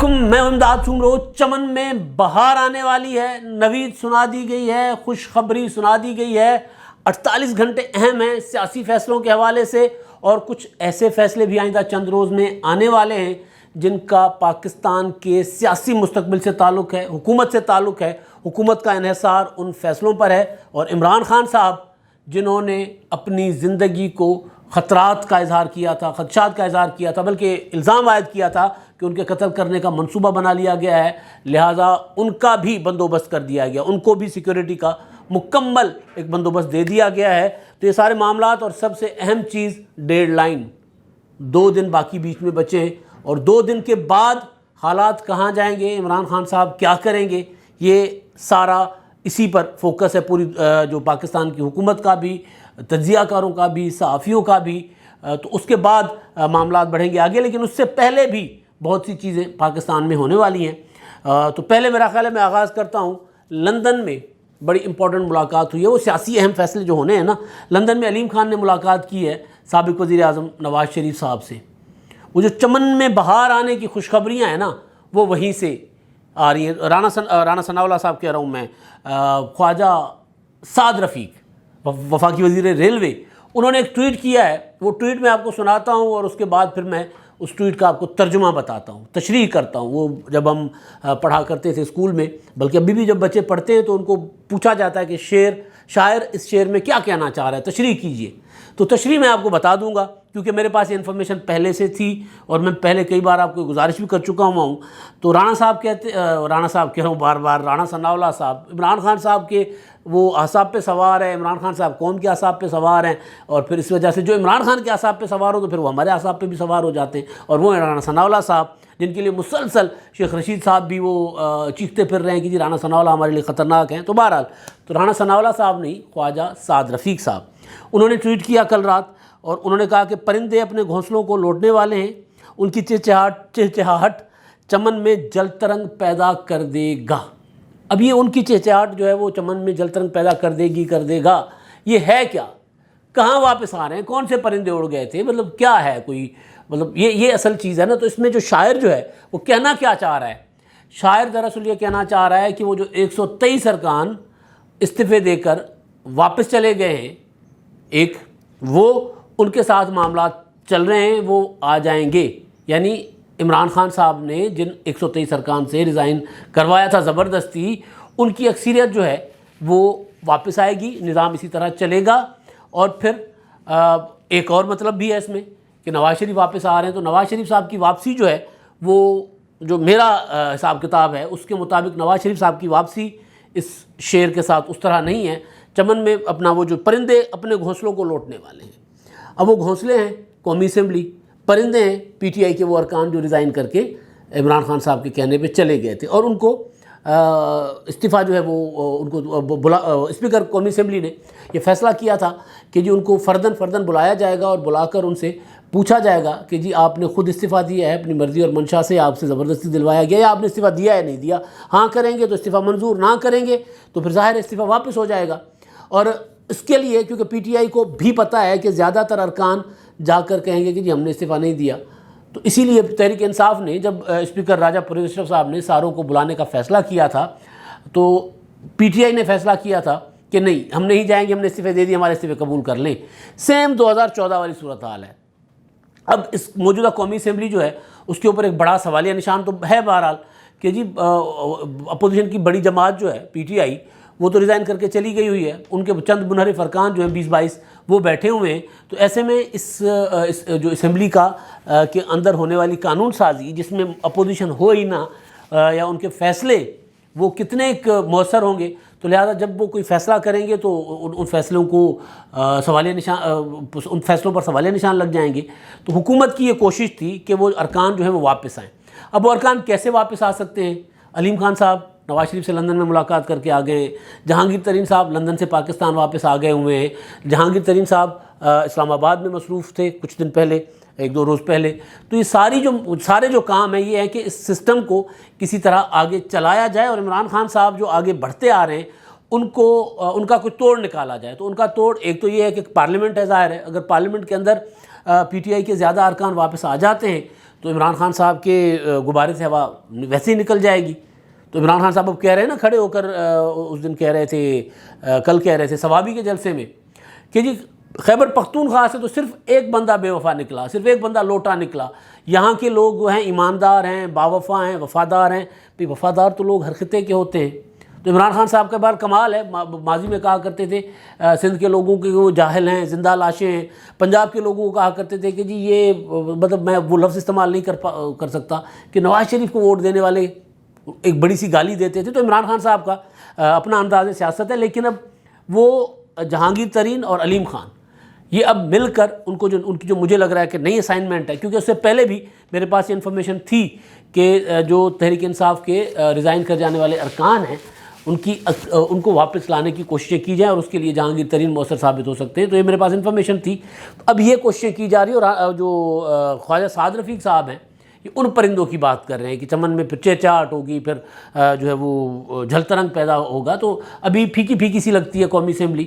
علیکم، میں امداد سنگرو۔ چمن میں بہار آنے والی ہے، نوید سنا دی گئی ہے، خوشخبری سنا دی گئی ہے۔ 48 گھنٹے اہم ہیں سیاسی فیصلوں کے حوالے سے، اور کچھ ایسے فیصلے بھی آئندہ چند روز میں آنے والے ہیں جن کا پاکستان کے سیاسی مستقبل سے تعلق ہے، حکومت سے تعلق ہے۔ حکومت کا انحصار ان فیصلوں پر ہے، اور عمران خان صاحب جنہوں نے اپنی زندگی کو خطرات کا اظہار کیا تھا، خدشات کا اظہار کیا تھا، بلکہ الزام عائد کیا تھا کہ ان کے قتل کرنے کا منصوبہ بنا لیا گیا ہے، لہٰذا ان کا بھی بندوبست کر دیا گیا، ان کو بھی سیکیورٹی کا مکمل ایک بندوبست دے دیا گیا ہے۔ تو یہ سارے معاملات، اور سب سے اہم چیز ڈیڈ لائن، 2 دن باقی بیچ میں بچے ہیں، اور 2 دن کے بعد حالات کہاں جائیں گے، عمران خان صاحب کیا کریں گے، یہ سارا اسی پر فوکس ہے پوری جو پاکستان کی حکومت کا بھی، تجزیہ کاروں کا بھی، صحافیوں کا بھی۔ تو اس کے بعد معاملات بڑھیں گے آگے، لیکن اس سے پہلے بھی بہت سی چیزیں پاکستان میں ہونے والی ہیں۔ تو پہلے میرا خیال ہے میں آغاز کرتا ہوں، لندن میں بڑی امپورٹنٹ ملاقات ہوئی ہے، وہ سیاسی اہم فیصلے جو ہونے ہیں نا، لندن میں علیم خان نے ملاقات کی ہے سابق وزیر اعظم نواز شریف صاحب سے۔ وہ جو چمن میں بہار آنے کی خوشخبریاں ہیں نا، وہ وہیں سے آ رہی ہیں۔ رانا ثناء اللہ صاحب کہہ رہا ہوں میں، خواجہ سعد رفیق وفاقی وزیر ریلوے، انہوں نے ایک ٹویٹ کیا ہے، وہ ٹویٹ میں آپ کو سناتا ہوں، اور اس کے بعد پھر میں اس ٹویٹ کا آپ کو ترجمہ بتاتا ہوں، تشریح کرتا ہوں۔ وہ جب ہم پڑھا کرتے تھے اسکول میں، بلکہ ابھی بھی جب بچے پڑھتے ہیں تو ان کو پوچھا جاتا ہے کہ شاعر اس شعر میں کیا کہنا چاہ رہا ہے، تشریح کیجئے۔ تو تشریح میں آپ کو بتا دوں گا، کیونکہ میرے پاس یہ انفارمیشن پہلے سے تھی، اور میں پہلے کئی بار آپ کو گزارش بھی کر چکا ہوں۔ تو رانا صاحب کہہ رہا ہوں بار بار، رانا ثناء اللہ صاحب عمران خان صاحب کے وہ اعصاب پہ سوار ہے، عمران خان صاحب قوم کے اعصاب پہ سوار ہیں، اور پھر اس وجہ سے جو عمران خان کے اعصاب پہ سوار ہو تو پھر وہ ہمارے اعصاب پہ بھی سوار ہو جاتے ہیں، اور وہ رانا ثناء اللہ صاحب جن کے لیے مسلسل شیخ رشید صاحب بھی وہ چیختے پھر رہے ہیں کہ جی رانا ثناء اللہ ہمارے لیے خطرناک ہیں۔ تو بہرحال، تو رانا ثناء اللہ صاحب نہیں، خواجہ سعد رفیق صاحب، انہوں نے ٹویٹ کیا کل رات، اور انہوں نے کہا کہ پرندے اپنے گھونسلوں کو لوٹنے والے ہیں، ان کی چہچہاہٹ چمن میں جل ترنگ پیدا کر دے گا۔ اب یہ ان کی چہچہاہٹ جو ہے وہ چمن میں جل ترنگ پیدا کر دے گا، یہ ہے کیا؟ کہاں واپس آ رہے ہیں؟ کون سے پرندے اڑ گئے تھے؟ مطلب کیا ہے کوئی، مطلب یہ اصل چیز ہے نا۔ تو اس میں جو شاعر جو ہے وہ کہنا کیا چاہ رہا ہے؟ شاعر دراصل یہ کہنا چاہ رہا ہے کہ وہ جو 123 ارکان استعفے دے کر واپس چلے گئے ہیں، وہ ان کے ساتھ معاملات چل رہے ہیں، وہ آ جائیں گے۔ یعنی عمران خان صاحب نے جن 123 ارکان سے ریزائن کروایا تھا زبردستی، ان کی اکثریت جو ہے وہ واپس آئے گی، نظام اسی طرح چلے گا۔ اور پھر ایک اور مطلب بھی ہے اس میں کہ نواز شریف واپس آ رہے ہیں، تو نواز شریف صاحب کی واپسی جو ہے وہ جو میرا حساب کتاب ہے اس کے مطابق نواز شریف صاحب کی واپسی اس شعر کے ساتھ اس طرح نہیں ہے۔ چمن میں اپنا وہ جو پرندے اپنے گھونسلوں کو لوٹنے والے ہیں، اب وہ گھونسلے ہیں قومی اسمبلی، پرندے ہیں پی ٹی آئی کے وہ ارکان جو ریزائن کر کے عمران خان صاحب کے کہنے پہ چلے گئے تھے، اور ان کو استعفیٰ جو ہے وہ ان کو اسپیکر قومی اسمبلی نے یہ فیصلہ کیا تھا کہ جی ان کو فرداً بلایا جائے گا، اور بلا کر ان سے پوچھا جائے گا کہ جی آپ نے خود استعفیٰ دیا ہے اپنی مرضی اور منشا سے، آپ سے زبردستی دلوایا گیا، یا آپ نے استعفیٰ دیا ہے نہیں دیا؟ ہاں کریں گے تو استعفیٰ منظور، نہ کریں گے تو پھر ظاہر استعفیٰ واپس ہو جائے گا۔ اور اس کے لیے کیونکہ پی ٹی آئی کو بھی پتہ ہے کہ زیادہ تر ارکان جا کر کہیں گے کہ جی ہم نے استعفیٰ نہیں دیا، تو اسی لیے تحریک انصاف نے جب اسپیکر راجہ پرویز اشرف صاحب نے ساروں کو بلانے کا فیصلہ کیا تھا، تو پی ٹی آئی نے فیصلہ کیا تھا کہ نہیں ہم نہیں جائیں گے، ہم نے استعفے دے دی، ہمارے استعفے قبول کر لیں۔ سیم 2014 والی صورتحال ہے۔ اب اس موجودہ قومی اسمبلی جو ہے اس کے اوپر ایک بڑا سوالیہ نشان تو ہے بہرحال کہ جی اپوزیشن کی بڑی جماعت جو ہے پی ٹی آئی، وہ تو ریزائن کر کے چلی گئی ہوئی ہے، ان کے چند منحرف ارکان جو ہیں 20-22 وہ بیٹھے ہوئے ہیں۔ تو ایسے میں اس جو اسمبلی کا کے اندر ہونے والی قانون سازی جس میں اپوزیشن ہو ہی نہ، یا ان کے فیصلے وہ کتنے مؤثر ہوں گے، تو لہذا جب وہ کوئی فیصلہ کریں گے تو ان فیصلوں کو ان فیصلوں پر سوالیہ نشان لگ جائیں گے۔ تو حکومت کی یہ کوشش تھی کہ وہ ارکان جو ہیں وہ واپس آئیں۔ اب وہ ارکان کیسے واپس آ سکتے ہیں؟ علیم خان صاحب نواز شریف سے لندن میں ملاقات کر کے آ گئے ہیں، جہانگیر ترین صاحب لندن سے پاکستان واپس آ گئے ہوئے ہیں، جہانگیر ترین صاحب اسلام آباد میں مصروف تھے کچھ دن پہلے، 1-2 روز پہلے۔ تو یہ سارے جو کام ہیں یہ ہے کہ اس سسٹم کو کسی طرح آگے چلایا جائے، اور عمران خان صاحب جو آگے بڑھتے آ رہے ہیں ان کا کوئی توڑ نکالا جائے۔ تو ان کا توڑ ایک تو یہ ہے کہ پارلیمنٹ ہے، ظاہر ہے اگر پارلیمنٹ کے اندر پی ٹی آئی کے زیادہ ارکان واپس آ جاتے ہیں تو عمران خان صاحب کے غبارے سے ہوا ویسے ہی نکل جائے گی. تو عمران خان صاحب اب کہہ رہے ہیں نا کھڑے ہو کر, اس دن کہہ رہے تھے, کل کہہ رہے تھے ثوابی کے جلسے میں کہ جی خیبر پختونخوا سے تو صرف ایک بندہ بے وفا نکلا, صرف ایک بندہ لوٹا نکلا. یہاں کے لوگ جو ہیں ایماندار ہیں, باوفا ہیں, وفادار ہیں. بھی وفادار تو لوگ ہر خطے کے ہوتے ہیں. تو عمران خان صاحب کا بار کمال ہے, ماضی میں کہا کرتے تھے سندھ کے لوگوں کے وہ جاہل ہیں, زندہ لاشیں ہیں. پنجاب کے لوگوں کو کہا کرتے تھے کہ جی یہ مطلب میں وہ لفظ استعمال نہیں کر سکتا کہ نواز شریف کو ووٹ دینے والے ایک بڑی سی گالی دیتے تھے. تو عمران خان صاحب کا اپنا انداز سیاست ہے, لیکن اب وہ جہانگیر ترین اور علیم خان یہ اب مل کر ان کی جو مجھے لگ رہا ہے کہ نئی اسائنمنٹ ہے, کیونکہ اس سے پہلے بھی میرے پاس یہ انفارمیشن تھی کہ جو تحریک انصاف کے ریزائن کر جانے والے ارکان ہیں ان کو واپس لانے کی کوششیں کی جائیں, اور اس کے لیے جہانگیر ترین مؤثر ثابت ہو سکتے ہیں. تو یہ میرے پاس انفارمیشن تھی. اب یہ کوششیں کی جا رہی ہیں, اور جو خواجہ سعد رفیق صاحب ہیں یہ ان پرندوں کی بات کر رہے ہیں کہ چمن میں پھر چہچہاٹ ہوگی, پھر جو ہے وہ جھل ترنگ پیدا ہوگا. تو ابھی پھیکی پھیکی سی لگتی ہے قومی اسمبلی.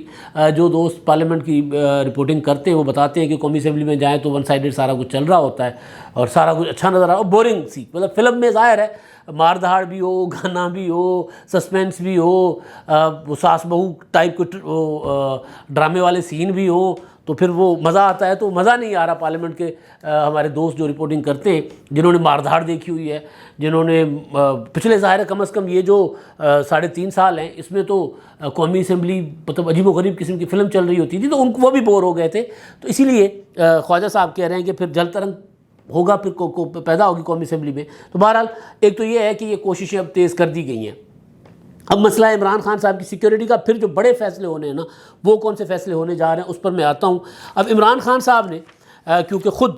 جو دوست پارلیمنٹ کی رپورٹنگ کرتے ہیں وہ بتاتے ہیں کہ قومی اسمبلی میں جائیں تو ون سائیڈڈ سارا کچھ چل رہا ہوتا ہے اور سارا کچھ اچھا نظر آ رہا, بورنگ سی, مطلب فلم میں ظاہر ہے مار دھاڑ بھی ہو, گانا بھی ہو, سسپینس بھی ہو, وہ ساس بہو ٹائپ کو ڈرامے والے سین بھی ہو, تو پھر وہ مزہ آتا ہے. تو مزہ نہیں آ رہا پارلیمنٹ کے ہمارے دوست جو رپورٹنگ کرتے ہیں, جنہوں نے مار دھاڑ دیکھی ہوئی ہے, جنہوں نے پچھلے ظاہر کم از کم یہ جو 3.5 سال ہیں اس میں تو قومی اسمبلی مطلب عجیب و غریب قسم کی فلم چل رہی ہوتی تھی, تو وہ بھی بور ہو گئے تھے. تو اسی لیے خواجہ صاحب کہہ رہے ہیں کہ پھر جل ترنگ ہوگا, پھر پیدا ہوگی قومی اسمبلی میں. تو بہرحال ایک تو یہ ہے کہ یہ کوششیں اب تیز کر دی گئی ہیں. اب مسئلہ عمران خان صاحب کی سیکیورٹی کا پھر جو بڑے فیصلے ہونے ہیں نا, وہ کون سے فیصلے ہونے جا رہے ہیں اس پر میں آتا ہوں. اب عمران خان صاحب نے کیونکہ خود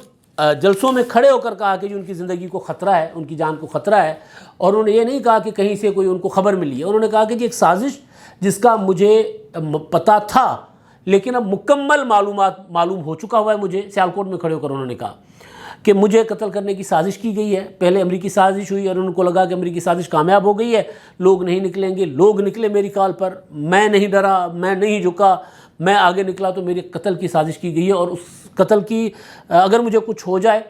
جلسوں میں کھڑے ہو کر کہا کہ ان کی زندگی کو خطرہ ہے, ان کی جان کو خطرہ ہے, اور انہوں نے یہ نہیں کہا کہ کہیں سے کوئی ان کو خبر ملی ہے. انہوں نے کہا کہ جی ایک سازش جس کا مجھے پتہ تھا لیکن اب مکمل معلوم ہو چکا ہوا ہے مجھے. سیالکوٹ میں کھڑے ہو کر انہوں نے کہا کہ مجھے قتل کرنے کی سازش کی گئی ہے. پہلے امریکی سازش ہوئی اور ان کو لگا کہ امریکی سازش کامیاب ہو گئی ہے, لوگ نہیں نکلیں گے. لوگ نکلے میری کال پر, میں نہیں ڈرا, میں نہیں جھکا, میں آگے نکلا, تو میری قتل کی سازش کی گئی ہے. اور اس قتل کی اگر مجھے کچھ ہو جائے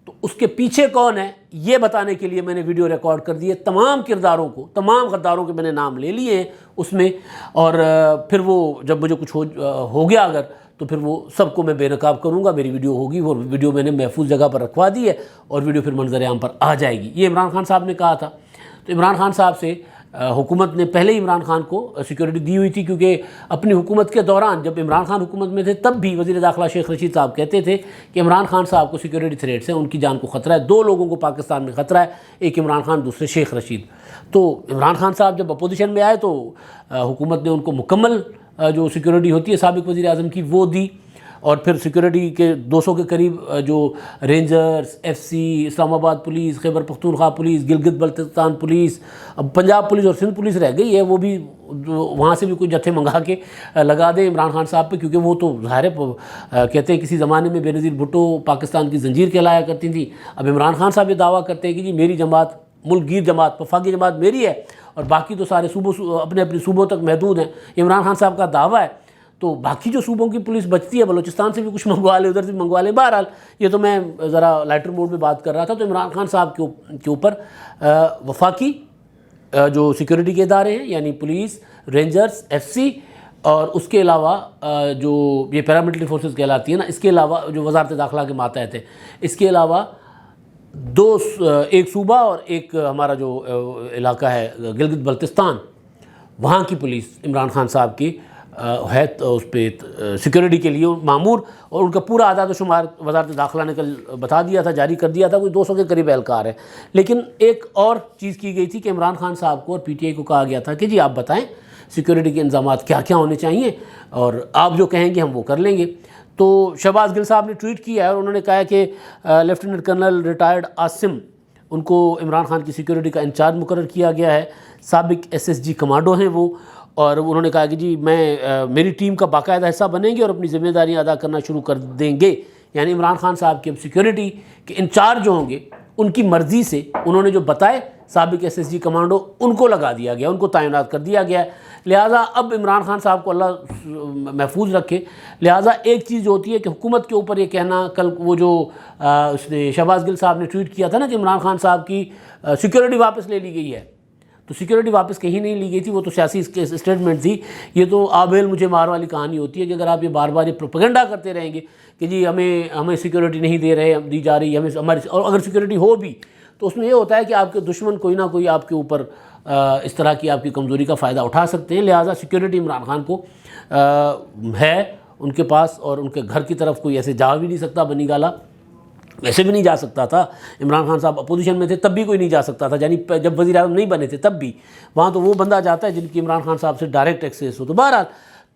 تو اس کے پیچھے کون ہے یہ بتانے کے لیے میں نے ویڈیو ریکارڈ کر دی ہے. تمام کرداروں کو, تمام غداروں کے میں نے نام لے لیے ہیں اس میں, اور پھر وہ جب مجھے کچھ ہو گیا اگر, تو پھر وہ سب کو میں بے نقاب کروں گا. میری ویڈیو ہوگی, وہ ویڈیو میں نے محفوظ جگہ پر رکھوا دی ہے اور ویڈیو پھر منظر عام پر آ جائے گی. یہ عمران خان صاحب نے کہا تھا. تو عمران خان صاحب سے حکومت نے پہلے ہی عمران خان کو سیکیورٹی دی ہوئی تھی, کیونکہ اپنی حکومت کے دوران جب عمران خان حکومت میں تھے تب بھی وزیر داخلہ شیخ رشید صاحب کہتے تھے کہ عمران خان صاحب کو سیکیورٹی تھریٹس ہیں, ان کی جان کو خطرہ ہے. 2 لوگوں کو پاکستان میں خطرہ ہے, ایک عمران خان, دوسرے شیخ رشید. تو عمران خان صاحب جب اپوزیشن میں آئے تو حکومت نے ان کو مکمل جو سیکیورٹی ہوتی ہے سابق وزیر اعظم کی وہ دی, اور پھر سیکیورٹی کے 200 کے قریب جو رینجرز, ایف سی, اسلام آباد police, Khyber Pakhtunkhwa police, Gilgit Baltistan police, اب پنجاب پولیس اور سندھ پولیس رہ گئی ہے, وہ بھی وہاں سے بھی کوئی جتھے منگا کے لگا دیں عمران خان صاحب پہ, کیونکہ وہ تو ظاہر ہے کہتے ہیں کسی زمانے میں بے نظیر بھٹو پاکستان کی زنجیر کہلایا کرتی تھی. اب عمران خان صاحب یہ دعویٰ کرتے ہیں کہ جی میری جماعت, ملک گیر جماعت, وفاقی جماعت میری ہے اور باقی تو سارے صوبوں اپنے صوبوں تک محدود ہیں. یہ عمران خان صاحب کا دعویٰ ہے. تو باقی جو صوبوں کی پولیس بچتی ہے, بلوچستان سے بھی کچھ منگوا لے, ادھر سے بھی منگوا لے. بہرحال یہ تو میں ذرا لائٹر موڈ میں بات کر رہا تھا. تو عمران خان صاحب کے اوپر وفاقی جو سیکیورٹی کے ادارے ہیں یعنی پولیس, رینجرز, ایف سی, اور اس کے علاوہ جو یہ پیراملٹری فورسز کہلاتی ہیں نا, اس کے علاوہ جو وزارت داخلہ کے ماتحت ہے, اس کے علاوہ ایک صوبہ اور ایک ہمارا جو علاقہ ہے گلگت بلتستان, وہاں کی پولیس عمران خان صاحب کی ہے اس پہ سیکیورٹی کے لیے معمور, اور ان کا پورا اعداد و شمار وزارت داخلہ نے کل بتا دیا تھا, جاری کر دیا تھا, کوئی 200 کے قریب اہلکار ہے. لیکن ایک اور چیز کی گئی تھی کہ عمران خان صاحب کو اور پی ٹی آئی کو کہا گیا تھا کہ جی آپ بتائیں سیکیورٹی کے انضامات کیا کیا ہونے چاہیے, اور آپ جو کہیں گے ہم وہ کر لیں گے. تو شہباز گل صاحب نے ٹویٹ کیا ہے اور انہوں نے کہا کہ لیفٹیننٹ کرنل ریٹائرڈ عاصم, ان کو عمران خان کی سیکیورٹی کا انچارج مقرر کیا گیا ہے. سابق SSG کمانڈو ہیں وہ, اور انہوں نے کہا کہ جی میری ٹیم کا باقاعدہ حصہ بنیں گے اور اپنی ذمہ داریاں ادا کرنا شروع کر دیں گے. یعنی عمران خان صاحب کی اب سیکیورٹی کے انچارج جو ہوں گے ان کی مرضی سے انہوں نے جو بتائے سابق SSG کمانڈو، ان کو لگا دیا گیا، ان کو تعینات کر دیا گیا ہے۔ لہٰذا اب عمران خان صاحب کو اللہ محفوظ رکھے۔ لہٰذا ایک چیز جو ہوتی ہے کہ حکومت کے اوپر یہ کہنا، کل وہ جو اس نے شہباز گل صاحب نے ٹویٹ کیا تھا نا کہ عمران خان صاحب کی سیکورٹی واپس لے لی گئی ہے، تو سیکورٹی واپس کہیں نہیں لی گئی تھی، وہ تو سیاسی اسٹیٹمنٹ تھی۔ یہ تو آبیل مجھے مار والی کہانی ہوتی ہے کہ اگر آپ یہ بار بار یہ پروپیگنڈا کرتے رہیں گے کہ جی ہمیں سیکورٹی نہیں دے رہے، دی جا رہی ہمیں ہماری، اور اگر سیکورٹی ہو بھی تو اس میں یہ ہوتا ہے کہ آپ کے دشمن کوئی نہ کوئی آپ کے اوپر اس طرح کی آپ کی کمزوری کا فائدہ اٹھا سکتے ہیں۔ لہٰذا سیکورٹی عمران خان کو ہے ان کے پاس، اور ان کے گھر کی طرف کوئی ایسے جا بھی نہیں سکتا، بنی گالا ویسے بھی نہیں جا سکتا تھا۔ عمران خان صاحب اپوزیشن میں تھے تب بھی کوئی نہیں جا سکتا تھا، یعنی جب وزیر اعظم نہیں بنے تھے تب بھی وہاں تو وہ بندہ جاتا ہے جن کی عمران خان صاحب سے ڈائریکٹ ایکسیس ہو۔ تو بہرحال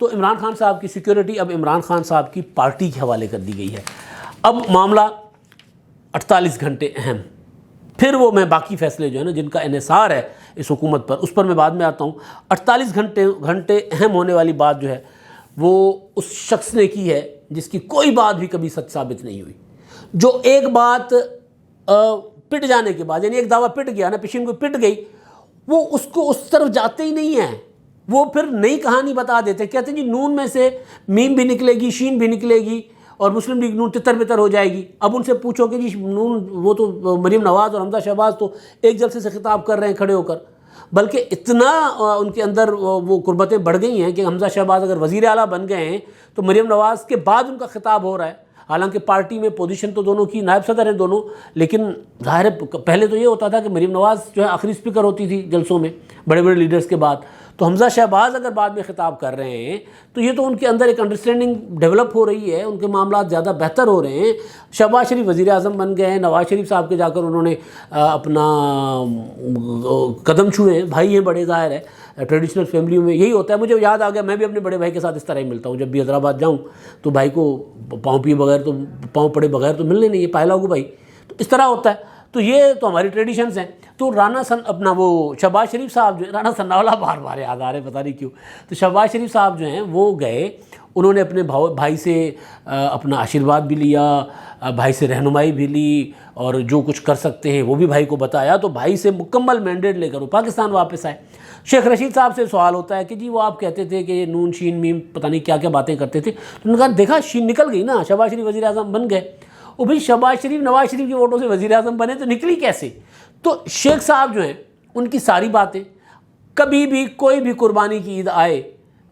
تو عمران خان صاحب کی سیکورٹی اب عمران خان صاحب کی پارٹی کے حوالے کر دی گئی ہے۔ اب معاملہ 48 گھنٹے اہم، پھر وہ میں باقی فیصلے جو ہے نا جن کا انحصار ہے اس حکومت پر، اس پر میں بعد میں آتا ہوں۔ 48 گھنٹے اہم ہونے والی بات جو ہے وہ اس شخص نے کی ہے جس کی کوئی بات بھی کبھی سچ ثابت نہیں ہوئی، جو ایک بات پٹ جانے کے بعد، یعنی ایک دعویٰ پٹ گیا نا، پیشین کو پٹ گئی، وہ اس کو اس طرف جاتے ہی نہیں ہیں، وہ پھر نئی کہانی بتا دیتے، کہتے ہیں جی نون میں سے میم بھی نکلے گی، شین بھی نکلے گی، اور مسلم لیگ نون تتر بتر ہو جائے گی۔ اب ان سے پوچھو کہ جی نون، وہ تو مریم نواز اور حمزہ شہباز تو ایک جلسے سے خطاب کر رہے ہیں کھڑے ہو کر، بلکہ اتنا ان کے اندر وہ قربتیں بڑھ گئی ہیں کہ حمزہ شہباز اگر وزیر اعلیٰ بن گئے ہیں تو مریم نواز کے بعد ان کا خطاب ہو رہا ہے۔ حالانکہ پارٹی میں پوزیشن تو دونوں کی نائب صدر ہیں دونوں، لیکن ظاہر ہے پہلے تو یہ ہوتا تھا کہ مریم نواز جو ہے آخری اسپیکر ہوتی تھی جلسوں میں بڑے بڑے لیڈرز کے بعد، تو حمزہ شہباز اگر بعد میں خطاب کر رہے ہیں تو یہ تو ان کے اندر ایک انڈرسٹینڈنگ ڈیولپ ہو رہی ہے، ان کے معاملات زیادہ بہتر ہو رہے ہیں۔ شہباز شریف وزیر اعظم بن گئے ہیں، نواز شریف صاحب کے جا کر انہوں نے اپنا قدم چھوئے ہیں، بھائی ہیں بڑے، ظاہر ہے ٹریڈیشنل فیملیوں میں یہی ہوتا ہے۔ مجھے یاد آ گیا، میں بھی اپنے بڑے بھائی کے ساتھ اس طرح ہی ملتا ہوں، جب بھی حیدرآباد جاؤں تو بھائی کو پاؤں پیے بغیر تو پاؤں پڑے بغیر تو ملنے نہیں، یہ پائلا ہوگا بھائی، تو اس طرح ہوتا ہے۔ تو یہ تو ہماری ٹریڈیشنز ہیں۔ تو اپنا وہ شہباز شریف صاحب جو ہے، رانا ثناءاللہ بار بار یاد آ رہے پتہ نہیں کیوں، تو شہباز شریف صاحب جو ہیں وہ گئے، انہوں نے اپنے بھائی سے اپنا آشیرواد بھی لیا، بھائی سے رہنمائی بھی لی، اور جو کچھ کر سکتے ہیں وہ بھی بھائی کو بتایا، تو بھائی سے مکمل مینڈیٹ لے کر وہ پاکستان واپس آئے۔ شیخ رشید صاحب سے سوال ہوتا ہے کہ جی وہ آپ کہتے تھے کہ نون شین میم پتہ نہیں کیا کیا باتیں کرتے تھے، تو انہوں نے کہا دیکھا شین نکل گئی نا، شہباز شریف وزیر اعظم بن گئے۔ وہ بھائی شہباز شریف نواز شریف کے ووٹوں سے وزیر اعظم بنے تو نکلی کیسے؟ تو شیخ صاحب جو ہیں ان کی ساری باتیں، کبھی بھی کوئی بھی قربانی کی عید آئے،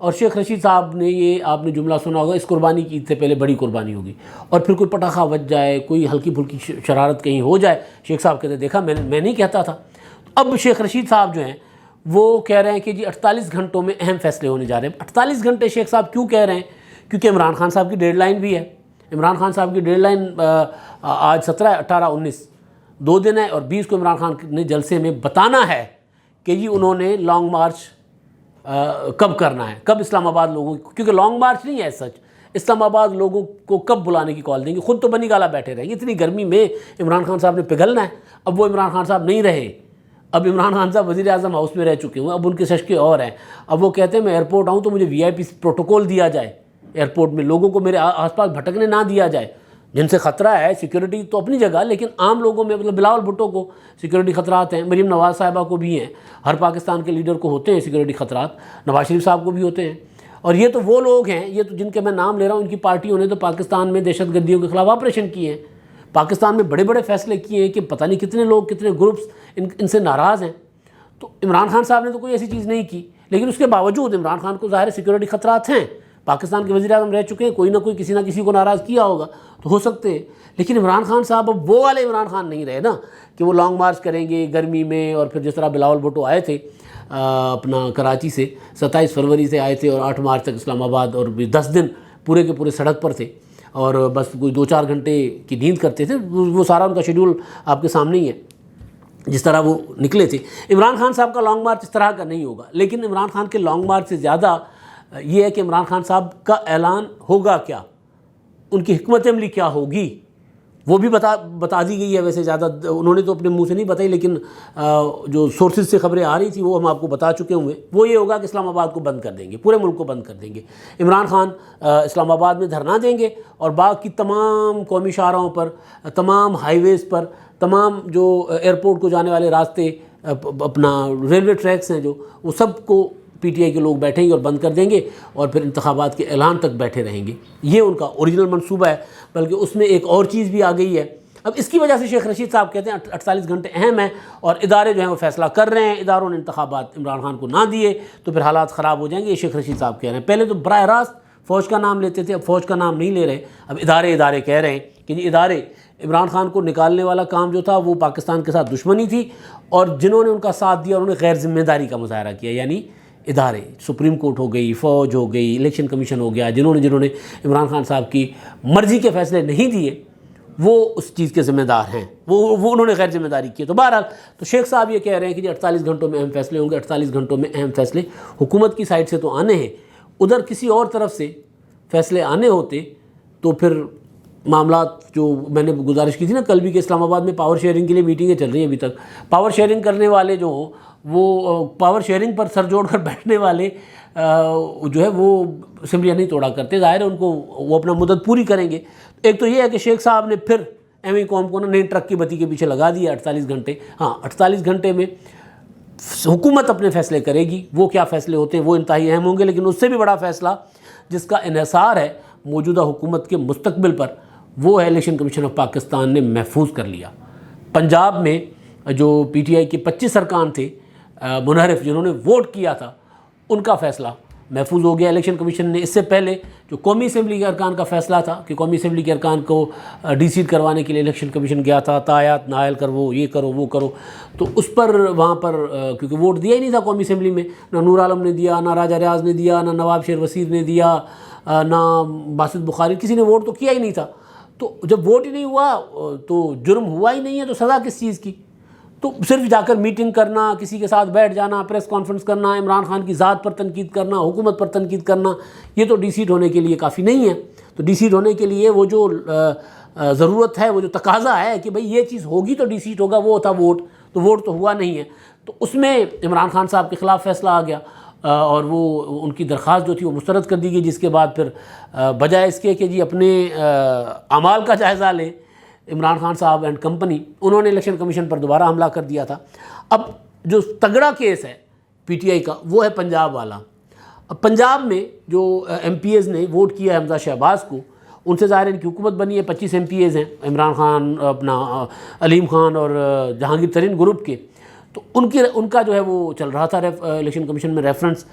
اور شیخ رشید صاحب نے یہ آپ نے جملہ سنا ہوگا، اس قربانی کی عید سے پہلے بڑی قربانی ہوگی، اور پھر کوئی پٹاخہ بج جائے، کوئی ہلکی پھلکی شرارت کہیں ہو جائے، شیخ صاحب کہتے دیکھا میں نہیں کہتا تھا۔ اب شیخ رشید صاحب جو ہیں وہ کہہ رہے ہیں کہ جی 48 گھنٹوں میں اہم فیصلے ہونے جا رہے ہیں۔ 48 گھنٹے شیخ صاحب کیوں کہہ رہے ہیں؟ کیونکہ عمران خان صاحب کی ڈیڈ لائن بھی ہے۔ عمران خان صاحب کی ڈیڈ لائن آج 17 ہے، 18 19 2 دن ہے، اور 20 کو عمران خان نے جلسے میں بتانا ہے کہ جی انہوں نے لانگ مارچ کب کرنا ہے، کب اسلام آباد لوگوں، کیونکہ لانگ مارچ نہیں ہے سچ، اسلام آباد لوگوں کو کب بلانے کی کال دیں گے، خود تو بنی گالا بیٹھے رہیں گے، اتنی گرمی میں عمران خان صاحب نے پگھلنا ہے۔ اب وہ عمران خان صاحب نہیں رہے، اب عمران خان صاحب وزیر اعظم ہاؤس میں رہ چکے ہیں، اب ان کے ششکے اور ہیں۔ اب وہ کہتے ہیں میں ایئرپورٹ آؤں تو مجھے VIP پروٹوکول دیا جائے، ایئرپورٹ میں لوگوں کو میرے آس پاس بھٹکنے نہ دیا جائے، جن سے خطرہ ہے، سیکورٹی تو اپنی جگہ، لیکن عام لوگوں میں مطلب بلاول بھٹو کو سیکورٹی خطرات ہیں، مریم نواز صاحبہ کو بھی ہیں، ہر پاکستان کے لیڈر کو ہوتے ہیں سیکورٹی خطرات، نواز شریف صاحب کو بھی ہوتے ہیں، اور یہ تو وہ لوگ ہیں، یہ تو جن کے میں نام لے رہا ہوں، ان کی پارٹیوں نے تو پاکستان میں دہشت گردیوں کے خلاف آپریشن کیے ہیں، پاکستان میں بڑے بڑے فیصلے کیے ہیں کہ پتہ نہیں کتنے لوگ، کتنے گروپس ان سے ناراض ہیں۔ تو عمران خان صاحب نے تو کوئی ایسی چیز نہیں کی، لیکن اس کے باوجود عمران خان کو ظاہر سیکورٹی خطرات ہیں، پاکستان کے وزیر اعظم رہ چکے ہیں، کوئی نہ کوئی کسی نہ کسی کو ناراض کیا ہوگا تو ہو سکتے ہیں، لیکن عمران خان صاحب اب وہ والے عمران خان نہیں رہے نا کہ وہ لانگ مارچ کریں گے گرمی میں، اور پھر جس طرح بلاول بھٹو آئے تھے اپنا کراچی سے 27 فروری سے آئے تھے، اور 8 مارچ تک اسلام آباد، اور 10 دن پورے کے پورے سڑک پر تھے، اور بس کوئی 2-4 گھنٹے کی نیند کرتے تھے، وہ سارا ان کا شیڈول آپ کے سامنے ہی ہے جس طرح وہ نکلے تھے۔ عمران خان صاحب کا لانگ مارچ اس طرح کا نہیں ہوگا، لیکن عمران خان کے لانگ مارچ سے زیادہ یہ ہے کہ عمران خان صاحب کا اعلان ہوگا کیا، ان کی حکمت عملی کیا ہوگی، وہ بھی بتا دی گئی ہے۔ ویسے زیادہ انہوں نے تو اپنے منہ سے نہیں بتائی، لیکن جو سورسز سے خبریں آ رہی تھی وہ ہم آپ کو بتا چکے ہوئے، وہ یہ ہوگا کہ اسلام آباد کو بند کر دیں گے، پورے ملک کو بند کر دیں گے۔ عمران خان اسلام آباد میں دھرنا دیں گے، اور باقی تمام قومی شاہراہوں پر، تمام ہائی ویز پر، تمام جو ایئرپورٹ کو جانے والے راستے اپنا ریلوے ٹریکس ہیں جو وہ سب کو پی ٹی آئی کے لوگ بیٹھیں گے اور بند کر دیں گے اور پھر انتخابات کے اعلان تک بیٹھے رہیں گے. یہ ان کا اوریجنل منصوبہ ہے. بلکہ اس میں ایک اور چیز بھی آ گئی ہے. اب اس کی وجہ سے شیخ رشید صاحب کہتے ہیں 48 گھنٹے اہم ہیں اور ادارے جو ہیں وہ فیصلہ کر رہے ہیں. اداروں نے انتخابات عمران خان کو نہ دیے تو پھر حالات خراب ہو جائیں گے. یہ شیخ رشید صاحب کہہ رہے ہیں. پہلے تو براہ راست فوج کا نام لیتے تھے, اب فوج کا نام نہیں لے رہے, اب ادارے کہہ رہے ہیں کہ جی ادارے. عمران خان کو نکالنے والا کام جو تھا وہ پاکستان کے ساتھ دشمنی تھی, اور جنہوں نے ان کا ساتھ دیا انہوں نے غیر ذمہ داری کا مظاہرہ کیا. یعنی ادارے, سپریم کورٹ ہو گئی, فوج ہو گئی, الیکشن کمیشن ہو گیا, جنہوں نے عمران خان صاحب کی مرضی کے فیصلے نہیں دیے وہ اس چیز کے ذمہ دار ہیں, وہ انہوں نے غیر ذمہ داری کی. تو بہرحال تو شیخ صاحب یہ کہہ رہے ہیں کہ جی 48 گھنٹوں میں اہم فیصلے ہوں گے. 48 گھنٹوں میں اہم فیصلے حکومت کی سائڈ سے تو آنے ہیں, ادھر کسی اور طرف سے فیصلے آنے ہوتے تو پھر معاملات جو میں نے گزارش کی تھی نا کل بھی کہ اسلام آباد میں پاور شیئرنگ کے لیے میٹنگیں چل رہی ہیں ابھی تک. پاور شیئرنگ کرنے والے جو ہوں وہ پاور شیئرنگ پر سر جوڑ کر بیٹھنے والے جو ہے وہ اسمبلیاں نہیں توڑا کرتے. ظاہر ہے ان کو وہ اپنا مدت پوری کریں گے. ایک تو یہ ہے کہ شیخ صاحب نے پھر ایویں قوم کو نئی ٹرک کی بتی کے پیچھے لگا دیا 48 گھنٹے. ہاں 48 گھنٹے میں حکومت اپنے فیصلے کرے گی. وہ کیا فیصلے ہوتے ہیں وہ انتہائی اہم ہوں گے, لیکن اس سے بھی بڑا فیصلہ جس کا انحصار ہے موجودہ حکومت کے مستقبل پر وہ ہے الیکشن کمیشن آف پاکستان نے محفوظ کر لیا. پنجاب میں جو پی ٹی آئی کے 25 ارکان تھے منحرف جنہوں نے ووٹ کیا تھا ان کا فیصلہ محفوظ ہو گیا. الیکشن کمیشن نے اس سے پہلے جو قومی اسمبلی کے ارکان کا فیصلہ تھا کہ قومی اسمبلی کے ارکان کو ڈی سیٹ کروانے کے لیے الیکشن کمیشن گیا تھا, تایات نائل کرو, یہ کرو وہ کرو, تو اس پر وہاں پر کیونکہ ووٹ دیا ہی نہیں تھا قومی اسمبلی میں, نہ نور عالم نے دیا, نہ راجہ ریاض نے دیا, نہ نواب شیر وسیر نے دیا, نہ باسط بخاری, کسی نے ووٹ تو کیا ہی نہیں تھا. تو جب ووٹ ہی نہیں ہوا تو جرم ہوا ہی نہیں ہے تو سزا کس چیز کی؟ تو صرف جا کر میٹنگ کرنا, کسی کے ساتھ بیٹھ جانا, پریس کانفرنس کرنا, عمران خان کی ذات پر تنقید کرنا, حکومت پر تنقید کرنا, یہ تو ڈی سیٹ ہونے کے لیے کافی نہیں ہے. تو ڈی سیٹ ہونے کے لیے وہ جو ضرورت ہے, وہ جو تقاضا ہے کہ بھئی یہ چیز ہوگی تو ڈی سیٹ ہوگا, وہ تھا ووٹ. تو ووٹ تو ہوا نہیں ہے. تو اس میں عمران خان صاحب کے خلاف فیصلہ آ گیا اور وہ ان کی درخواست جو تھی وہ مسترد کر دی گئی, جس کے بعد پھر بجائے اس کے کہ جی اپنے اعمال کا جائزہ لیں عمران خان صاحب اینڈ کمپنی, انہوں نے الیکشن کمیشن پر دوبارہ حملہ کر دیا تھا. اب جو تگڑا کیس ہے پی ٹی آئی کا وہ ہے پنجاب والا. اب پنجاب میں جو ایم پی ایز نے ووٹ کیا ہے حمزہ شہباز کو, ان سے ظاہر ان کی حکومت بنی ہے. 25 ایم پی ایز ہیں, عمران خان, اپنا علیم خان اور جہانگیر ترین گروپ کے. تو ان کا جو ہے وہ چل رہا تھا الیکشن کمیشن میں ریفرنس.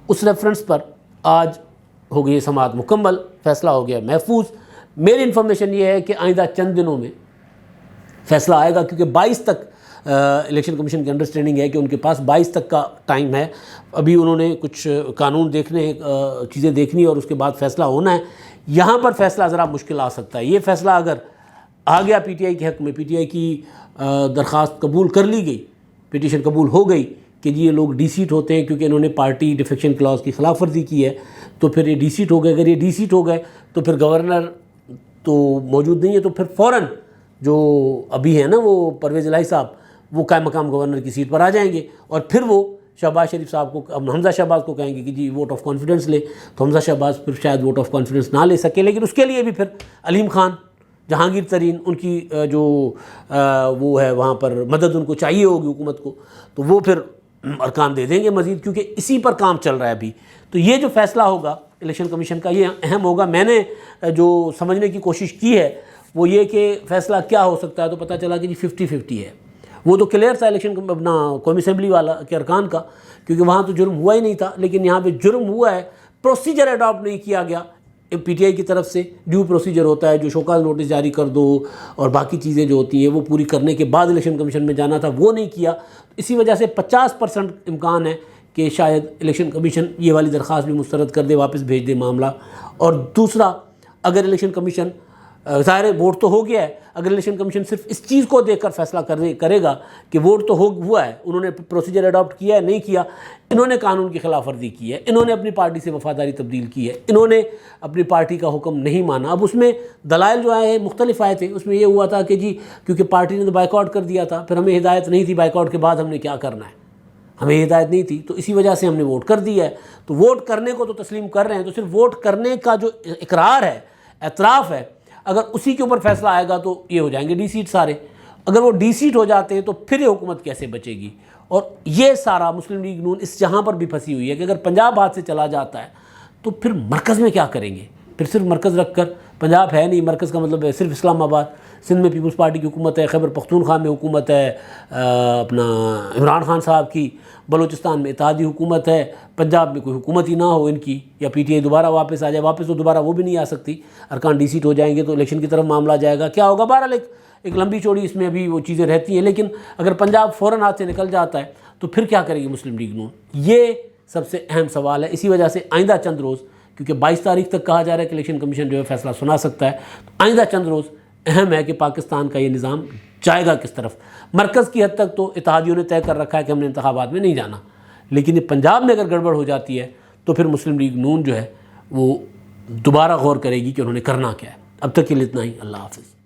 اس ریفرنس پر آج ہو گئی سماعت مکمل, فیصلہ ہو گیا محفوظ. میری انفارمیشن یہ ہے کہ آئندہ چند دنوں میں فیصلہ آئے گا, کیونکہ 22 تک الیکشن کمیشن کی انڈرسٹینڈنگ ہے کہ ان کے پاس 22 تک کا ٹائم ہے. ابھی انہوں نے کچھ قانون دیکھنے, چیزیں دیکھنی اور اس کے بعد فیصلہ ہونا ہے. یہاں پر فیصلہ ذرا مشکل آ سکتا ہے. یہ فیصلہ اگر آ گیا پی ٹی آئی کے حق میں, پی ٹی آئی کی درخواست قبول کر لی گئی, پٹیشن قبول ہو گئی کہ جی یہ لوگ ڈی سیٹ ہوتے ہیں کیونکہ انہوں نے پارٹی ڈیفیکشن کلاز کی خلاف ورزی کی ہے, تو پھر یہ ڈی سیٹ ہو گئے. اگر یہ ڈی سیٹ ہو گئے تو پھر گورنر تو موجود نہیں ہے, تو پھر فوراً جو ابھی ہے نا وہ پرویز الہی صاحب, وہ قائم مقام گورنر کی سیٹ پر آ جائیں گے, اور پھر وہ شہباز شریف صاحب کو, حمزہ شہباز کو کہیں گے کہ جی ووٹ آف کانفیڈنس لے. تو حمزہ شہباز پھر شاید ووٹ آف کانفیڈنس نہ لے سکے, لیکن اس کے لیے بھی پھر علیم خان, جہانگیر ترین, ان کی جو وہ ہے وہاں پر مدد ان کو چاہیے ہوگی حکومت کو, تو وہ پھر ارکان دے دیں گے مزید, کیونکہ اسی پر کام چل رہا ہے ابھی. تو یہ جو فیصلہ ہوگا الیکشن کمیشن کا یہ اہم ہوگا. میں نے جو سمجھنے کی کوشش کی ہے وہ یہ کہ فیصلہ کیا ہو سکتا ہے, تو پتہ چلا کہ جی 50-50 ہے. وہ تو کلیئر تھا الیکشن اپنا قومی اسمبلی والا کے ارکان کا, کیونکہ وہاں تو جرم ہوا ہی نہیں تھا, لیکن یہاں پہ جرم ہوا ہے, پروسیجر اڈاپٹ نہیں کیا گیا پی ٹی آئی کی طرف سے. ڈیو پروسیجر ہوتا ہے, جو شوکاز نوٹس جاری کر دو اور باقی چیزیں جو ہوتی ہیں وہ پوری کرنے کے بعد الیکشن کمیشن میں جانا تھا, وہ نہیں کیا. اسی وجہ سے 50% امکان ہے کہ شاید الیکشن کمیشن یہ والی درخواست بھی مسترد کر دے, واپس بھیج دے معاملہ. اور دوسرا, اگر الیکشن کمیشن, ظاہر ووٹ تو ہو گیا ہے, اگر الیکشن کمیشن صرف اس چیز کو دیکھ کر فیصلہ کرے گا کہ ووٹ تو ہوا ہے, انہوں نے پروسیجر اڈاپٹ کیا ہے, نہیں کیا, انہوں نے قانون کی خلاف ورزی کی ہے, انہوں نے اپنی پارٹی سے وفاداری تبدیل کی ہے, انہوں نے اپنی پارٹی کا حکم نہیں مانا. اب اس میں دلائل جو آئے ہیں مختلف آئے تھے. اس میں یہ ہوا تھا کہ جی کیونکہ پارٹی نے تو بائیک آؤٹ کر دیا تھا, پھر ہمیں ہدایت نہیں تھی بائیک آؤٹ کے بعد ہم نے کیا کرنا ہے, ہمیں ہدایت نہیں تھی, تو اسی وجہ سے ہم نے ووٹ کر دیا ہے. تو ووٹ کرنے کو تو تسلیم کر رہے ہیں, تو صرف ووٹ کرنے کا جو اقرار ہے, اعتراف ہے, اگر اسی کے اوپر فیصلہ آئے گا تو یہ ہو جائیں گے ڈی سیٹ سارے. اگر وہ ڈی سیٹ ہو جاتے ہیں تو پھر یہ حکومت کیسے بچے گی, اور یہ سارا مسلم لیگ نون اس جہاں پر بھی پھنسی ہوئی ہے کہ اگر پنجاب ہاتھ سے چلا جاتا ہے تو پھر مرکز میں کیا کریں گے؟ پھر صرف مرکز رکھ کر، پنجاب ہے نہیں، مرکز کا مطلب ہے صرف اسلام آباد، سندھ میں پیپلز پارٹی کی حکومت ہے، خیبر پختونخوا میں حکومت ہے اپنا عمران خان صاحب کی، بلوچستان میں اتحادی حکومت ہے، پنجاب میں کوئی حکومت ہی نہ ہو ان کی، یا پی ٹی آئی دوبارہ واپس آ جائے، واپس تو دوبارہ وہ بھی نہیں آ سکتی، ارکان ڈی سیٹ ہو جائیں گے تو الیکشن کی طرف معاملہ جائے گا، کیا ہوگا؟ بہرحال ایک لمبی چوڑی اس میں ابھی وہ چیزیں رہتی ہیں، لیکن اگر پنجاب فوراً ہاتھ سے نکل جاتا ہے تو پھر کیا کرے گی مسلم لیگ نون؟ یہ سب سے اہم سوال ہے۔ اسی وجہ سے آئندہ چند روز، کیونکہ 22 تاریخ تک کہا جا رہا ہے کہ الیکشن کمیشن جو ہے فیصلہ سنا سکتا ہے، تو آئندہ چند روز اہم ہے کہ پاکستان کا یہ نظام جائے گا کس طرف۔ مرکز کی حد تک تو اتحادیوں نے طے کر رکھا ہے کہ ہم نے انتخابات میں نہیں جانا، لیکن یہ پنجاب میں اگر گڑبڑ ہو جاتی ہے تو پھر مسلم لیگ نون جو ہے وہ دوبارہ غور کرے گی کہ انہوں نے کرنا کیا ہے۔ اب تک کے لیے اتنا ہی، اللہ حافظ۔